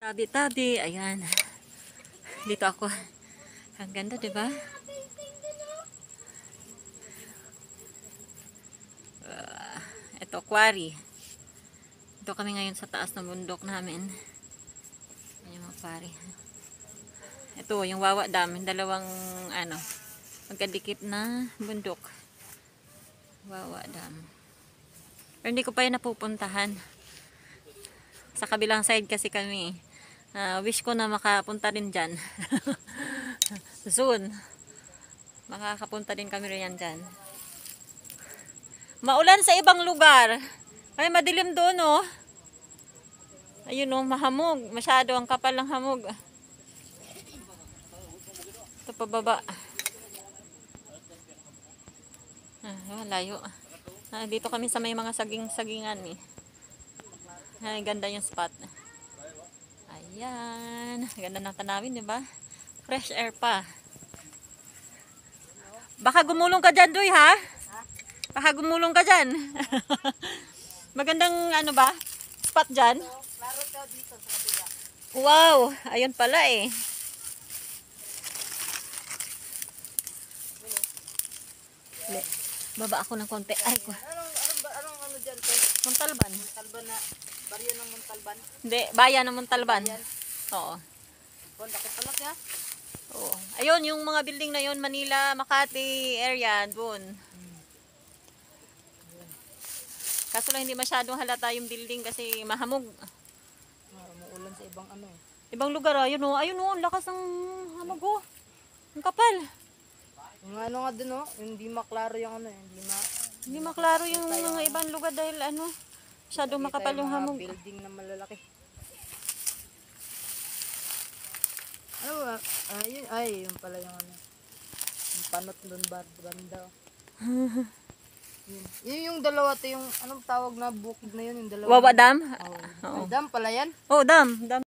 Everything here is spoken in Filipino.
Tabi-tabi, ayan. Dito ako. Ang ganda, 'di ba? Ito quarry. Ito kami ngayon sa taas ng bundok namin. Ayan mga quarry. Ito yung Wawa Dam, yung dalawang magkadikit na bundok. Wawa Dam. Pero hindi ko pa yan napupuntahan. Sa kabilang side kasi kami. Wish ko na makapunta rin dyan. Soon. Makakapunta din kami rin dyan. Maulan sa ibang lugar. Ay, madilim doon, oh. Ayun, oh, mahamog. Masyado ang kapal ng hamog. Ito pababa. Layo. Dito kami sa may mga saging-sagingan, eh. Ay, ganda yung spot. Ayan. Ganda ng tanawin, di ba? Fresh air pa. Baka gumulong ka dyan, Doy, ha? Baka gumulong ka dyan. Magandang, ba? Spot dyan. Klaro daw dito sa kabila. Wow. Ayun pala, eh. Baba ako ng konti. Ay, ko. Anong dyan to? Montalban. Montalban na, baryo ng Montalban. Hindi, bayan ng Montalban. Oo. Bakit pala siya? Oo. Ayun, yung mga building na yun, Manila, Makati area, doon. Kaso lang hindi masyadong halata yung building kasi mahamog. Umuulan sa ibang ano eh. Ibang lugar, ayun o, ang lakas ng hamog o. Ang kapal. Yung ano nga din oh, hindi maklaro yung ano eh, Hindi maklaro yung mga ibang lugar dahil masyadong makapal yung hamog. Building na malalaki. Ano ba? Yun pala yung ano. Yung panot doon banda. Yun yung dalawa to yung anong tawag na bukid na yun, yung dalawa. Wawa Dam? Oh. Dam pala yan? Oh, dam.